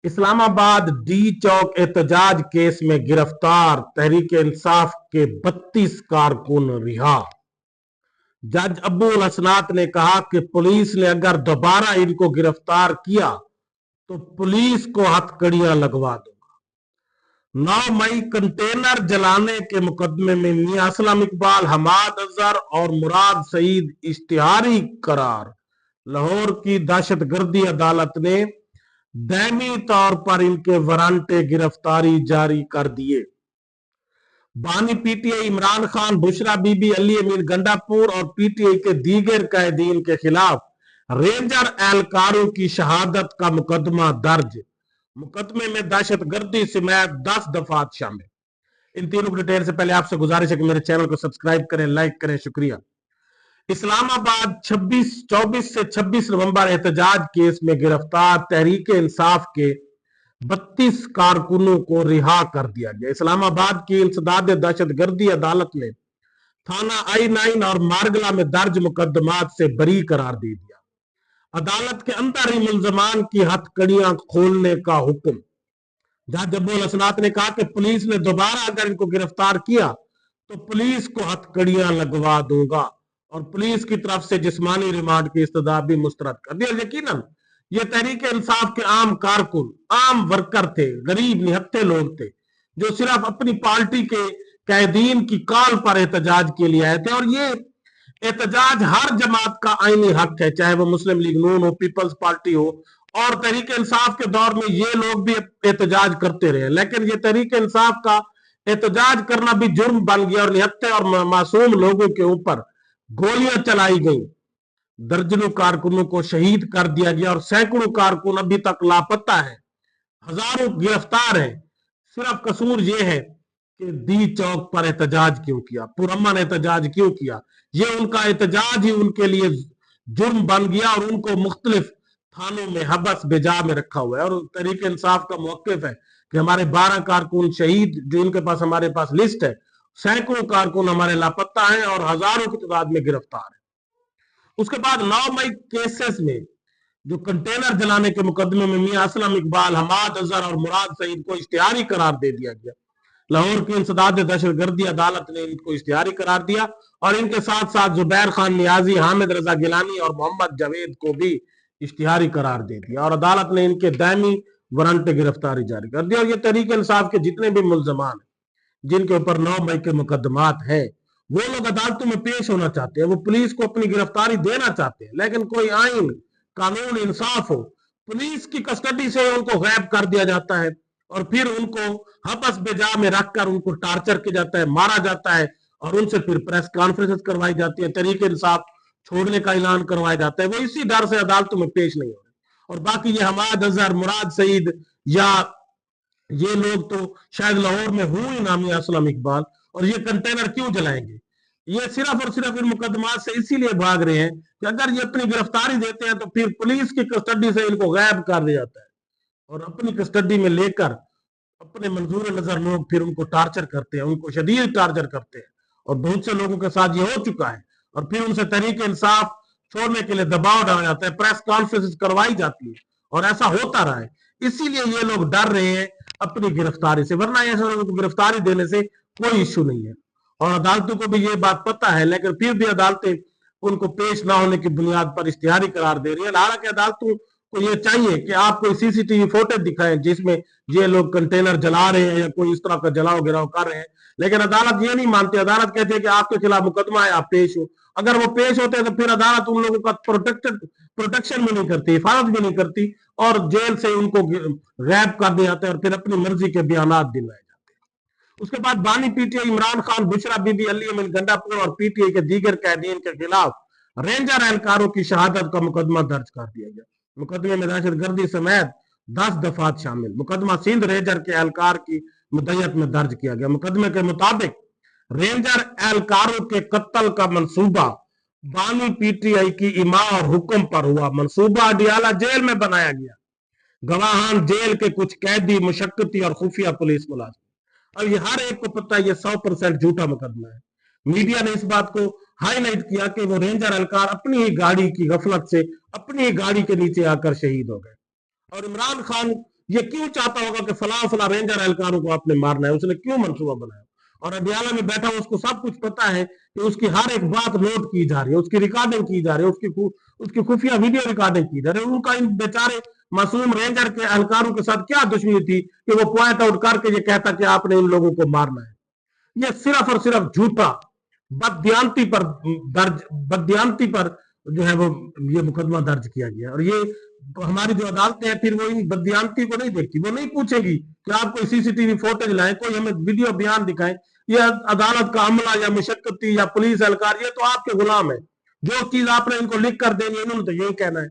اسلام آباد डी चौक एहतजाज केस में गिरफ्तार तहरीक इंसाफ के 32 कारकुन रिहा। जज अब्दुल हसनात ने कहा कि पुलिस ने अगर दोबारा इनको गिरफ्तार किया तो पुलिस को हथकड़ियां लगवा दूंगा। 9 मई कंटेनर जलाने के मुकदमे में मियां असलम इकबाल, हमाद अजहर और मुराद सईद इश्तिहारी करार। लाहौर की दहशतगर्दी अदालत ने दैमी तौर पर इनके वारंटे गिरफ्तारी जारी कर दिए। बानी पीटीआई इमरान खान, बुशरा बीबी, अली अमीर गंडापुर और पीटीआई के दीगर कैदीन के खिलाफ रेंजर एहलकारों की शहादत का मुकदमा दर्ज। मुकदमे में दहशतगर्दी समेत 10 दफात शामिल। इन तीनों की डिटेल से पहले आपसे गुजारिश है कि मेरे चैनल को सब्सक्राइब करें, लाइक करें, शुक्रिया। इस्लामाबाद 24 से 26 नवंबर एहतजाज केस में गिरफ्तार तहरीक इंसाफ के 32 कारकुनों को रिहा कर दिया गया। इस्लामाबाद की इंसदाद दहशतगर्दी अदालत ने थाना I-9 और मारगला में दर्ज मुकदमात से बरी करार दे दिया। अदालत के अंदर ही मुलजमान की हथकड़ियां खोलने का हुक्म। जज अब्दुल हसनात ने कहा कि पुलिस ने दोबारा अगर इनको गिरफ्तार किया तो पुलिस को हथकड़ियां लगवा दूंगा और पुलिस की तरफ से जिस्मानी रिमांड की इस्तदा भी मुस्तरद कर दी। और यकीनन ये तहरीक इंसाफ के आम कारकुन, आम वर्कर थे, गरीब निहत्थे लोग थे जो सिर्फ अपनी पार्टी के कैदीन की कॉल पर एहतजाज के लिए आए थे। और ये एहतजाज हर जमात का आईनी हक है, चाहे वो मुस्लिम लीग नून हो, पीपल्स पार्टी हो। और तहरीक इंसाफ के दौर में ये लोग भी एहतजाज करते रहे, लेकिन ये तहरीक इंसाफ का एहतजाज करना भी जुर्म बन गया और निहत्थे और मासूम लोगों के ऊपर गोलियां चलाई गई। दर्जनों कारकुनों को शहीद कर दिया गया और सैकड़ों कारकुन अभी तक लापता है, हजारों गिरफ्तार हैं। सिर्फ कसूर यह है कि डी चौक पर एहतजाज क्यों किया, पुरअमन एहतजाज क्यों किया। ये उनका एहतजाज ही उनके लिए जुर्म बन गया और उनको मुख्तलिफ थानों में हबस बेजा में रखा हुआ है। और तहरीक इंसाफ का मौक़िफ़ है कि हमारे 12 कारकुन शहीद, जो इनके पास हमारे पास लिस्ट है, सैकड़ों कारकुन हमारे लापता हैं और हजारों की तादाद में गिरफ्तार है। उसके बाद 9 मई केसेस में जो कंटेनर जलाने के मुकदमे में मियां असलम इकबाल, हमाद अजहर और मुराद सईद को इश्तिहारी करार दे दिया गया। लाहौर की इंसदाद दहशतगर्दी अदालत ने इनको इश्तिहारी करार दिया और इनके साथ साथ जुबैर खान नियाजी, हामिद रजा गिलानी और मोहम्मद जावेद को भी इश्तिहारी करार दे दिया और अदालत ने इनके दायमी वारंट गिरफ्तारी जारी कर दी। और ये तहरीक इंसाफ के जितने भी मुलजमान हैं जिनके ऊपर 9 मई के मुकदमात हैं, वो लोग अदालतों में पेश होना चाहते हैं, वो पुलिस को अपनी गिरफ्तारी देना चाहते हैं, लेकिन कोई आइन, कानून, इंसाफ हो, पुलिस की कस्टडी से उनको गायब कर दिया जाता है और फिर उनको हबस बेजा में रखकर उनको टार्चर किया जाता है, मारा जाता है और उनसे फिर प्रेस कॉन्फ्रेंस करवाई जाती है, तहरीक इंसाफ छोड़ने का ऐलान करवाया जाता है। वो इसी डर से अदालतों में पेश नहीं हो रहे। और बाकी ये हमाद अजहर, मुराद सईद या ये लोग तो शायद लाहौर में हूं ही नामी असलम इकबाल, और ये कंटेनर क्यों जलाएंगे? ये सिर्फ और सिर्फ इन मुकदमात से इसीलिए भाग रहे हैं कि अगर ये अपनी गिरफ्तारी देते हैं तो फिर पुलिस की कस्टडी से इनको गायब कर दिया जाता है और अपनी कस्टडी में लेकर अपने मंजूर नजर लोग फिर उनको टार्चर करते हैं, उनको शदीद टार्चर करते हैं। और बहुत से लोगों के साथ ये हो चुका है और फिर उनसे तहरीक इंसाफ छोड़ने के लिए दबाव डाला जाता है, प्रेस कॉन्फ्रेंस करवाई जाती है और ऐसा होता रहा है। इसीलिए ये लोग डर रहे हैं अपनी गिरफ्तारी से, वरना ऐसे लोगों को गिरफ्तारी देने से कोई इश्यू नहीं है। और अदालतों को भी ये बात पता है, लेकिन फिर भी अदालतें उनको पेश ना होने की बुनियाद पर इश्तिहारी करार दे रही है। हालांकि अदालतों को ये चाहिए कि आप कोई सीसीटीवी फुटेज दिखाएं जिसमें ये लोग कंटेनर जला रहे हैं या कोई इस तरह का जलाओ गिराव कर रहे हैं, लेकिन अदालत ये नहीं मानती। अदालत कहती है कि आपके खिलाफ मुकदमा है, आप पेश हो। अगर वो पेश होते हैं तो फिर अदालत उन लोगों का प्रोटेक्शन भी नहीं करती, हिफाजत भी नहीं करती और जेल से उनको गायब कर दिया जाता है और फिर अपनी मर्जी के बयानात दिलवाए जाते हैं। उसके बाद बानी पीटीआई इमरान खान, बुशरा बीबी, अली अमीर गंडापुर और पीटीआई के दीगर कैदीन के खिलाफ रेंजर एहलकारों की शहादत का मुकदमा दर्ज कर दिया गया। मुकदमे में दहशतगर्दी समेत 10 दफात शामिल। मुकदमा सिंध रेंजर के एहलकार की मुद्दत में दर्ज किया गया। मुकदमे के मुताबिक रेंजर एहलकारों के कत्ल का मंसूबा बानी पीटीआई की इमा और हुक्म पर हुआ। मंसूबा अडियाला जेल में बनाया गया। गवाहान, जेल के कुछ कैदी, मुशक्कती और खुफिया पुलिस मुलाजिम। अब ये हर एक को पता है ये 100% झूठा मुकदमा है। मीडिया ने इस बात को हाईलाइट किया कि वो रेंजर एहलकार अपनी ही गाड़ी की गफलत से अपनी ही गाड़ी के नीचे आकर शहीद हो गए। और इमरान खान ये क्यों चाहता होगा कि फला फला रेंजर एहलकारों को आपने मारना है, उसने क्यों मंसूबा बनाया? और अडियाला में बैठा उसको सब कुछ पता है कि उसकी हर एक बात नोट की जा रही है, उसकी रिकॉर्डिंग की जा रही है, उसकी खुफिया वीडियो रिकॉर्डिंग की जा रही है। उनका इन बेचारे मासूम रेंजर के एहलकारों के साथ क्या दुश्मनी थी कि वो पॉइंट आउट करके ये कहता कि आपने इन लोगों को मारना है? ये सिर्फ और सिर्फ झूठा बदयांती पर बदयांती पर जो है वो ये मुकदमा दर्ज किया गया। और ये हमारी जो अदालतें हैं फिर वो इन बदयांती को नहीं देखती, वो नहीं पूछेगी कि आप कोई सीसीटीवी फुटेज लाएं, कोई हमें वीडियो बयान दिखाएं। ये अदालत का अमला या मुशक्कती या पुलिस एहलकार ये तो आपके गुलाम है, जो चीज आपने इनको लिख कर देनी है इन्होंने तो यही कहना है।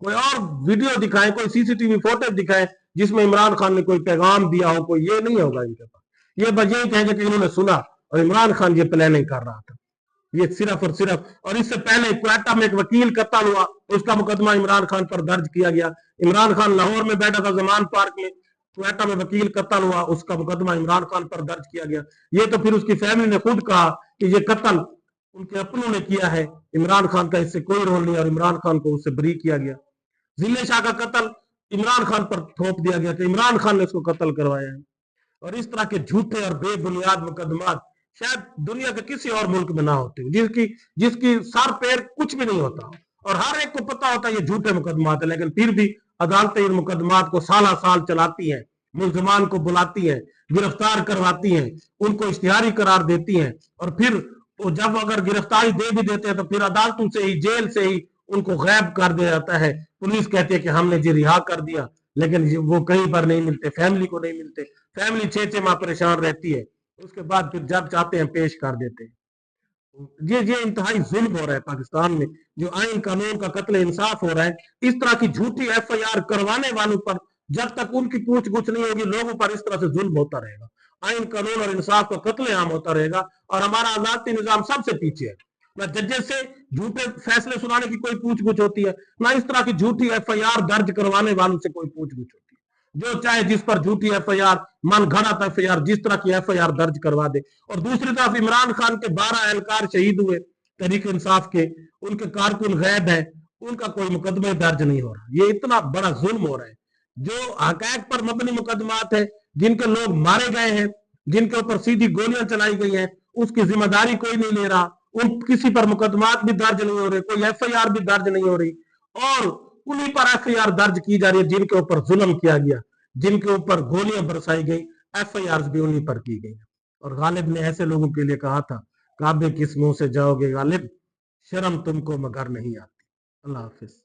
कोई और वीडियो दिखाएं, कोई सीसीटीवी फुटेज दिखाएं जिसमें इमरान खान ने कोई पैगाम दिया हो, कोई ये नहीं होगा इनके पास। ये बस यही कहेंगे कि इन्होंने सुना और इमरान खान ये प्लानिंग कर रहा था। ये सिर्फ और सिर्फ, और इससे पहले क्वेटा में एक वकील कत्ल हुआ, उसका मुकदमा इमरान खान पर दर्ज किया गया। इमरान खान लाहौर में बैठा था जमान पार्क में, क्वेटा में वकील कत्ल हुआ, उसका मुकदमा इमरान खान पर दर्ज किया गया। ये तो फिर उसकी फैमिली ने खुद कहा कि ये कत्ल उनके अपनों ने किया है, इमरान खान का इससे कोई रोल नहीं, और इमरान खान को उससे बरी किया गया। जिले शाह का कत्ल इमरान खान पर थोप दिया गया कि इमरान खान ने उसको कत्ल करवाया है। और इस तरह के झूठे और बेबुनियाद मुकदमा शायद दुनिया के किसी और मुल्क में ना होते, जिसकी जिसकी सर पैर कुछ भी नहीं होता, और हर एक को पता होता है ये झूठे मुकदमात है, लेकिन फिर भी अदालतें इन मुकदमात को साल साल चलाती हैं, मुलजमान को बुलाती हैं, गिरफ्तार करवाती हैं, उनको इश्तिहारी करार देती हैं, और फिर वो जब अगर गिरफ्तारी दे भी देते हैं तो फिर अदालतों से ही, जेल से ही उनको गायब कर दिया जाता है। पुलिस कहती है कि हमने जी रिहा कर दिया, लेकिन वो कहीं पर नहीं मिलते, फैमिली को नहीं मिलते। फैमिली 6-6 माह परेशान रहती है, उसके बाद फिर जब चाहते हैं पेश कर देते हैं। ये इंतहाई जुल्म हो रहा है पाकिस्तान में, जो आइन कानून का कत्ल इंसाफ हो रहा है। इस तरह की झूठी FIR करवाने वालों पर जब तक उनकी पूछ गुछ नहीं होगी, लोगों पर इस तरह से जुल्म होता रहेगा, आइन कानून और इंसाफ का कत्लेआम होता रहेगा, और हमारा अदालती निजाम सबसे पीछे है। ना जजेस से झूठे फैसले सुनाने की कोई पूछ गुछ होती है, ना इस तरह की झूठी FIR दर्ज करवाने वालों से कोई पूछ गुछ होती है। जो चाहे जिस पर झूठी FIR, मन घड़त FIR, जिस तरह की FIR दर्ज करवा दे। और दूसरी तरफ इमरान खान के 12 एहलकार शहीद हुए तहरीक इंसाफ के, उनके कारकुन गैब है, उनका कोई मुकदमे दर्ज नहीं हो रहा। ये इतना बड़ा जुल्म हो रहा है। जो हकैक पर मबनी मुकदमात है, जिनके लोग मारे गए हैं, जिनके ऊपर सीधी गोलियां चलाई गई हैं, उसकी जिम्मेदारी कोई नहीं ले रहा, उन किसी पर मुकदमात भी दर्ज नहीं हो रहे, कोई FIR भी दर्ज नहीं हो रही, और उन्हीं पर FIR दर्ज की जा रही है जिनके ऊपर जुल्म किया गया, जिनके ऊपर गोलियां बरसाई गई, FIR भी उन्हीं पर की गई। और गालिब ने ऐसे लोगों के लिए कहा था, काबे किस मुंह से जाओगे गालिब, शर्म तुमको मगर नहीं आती। अल्लाह हाफिज।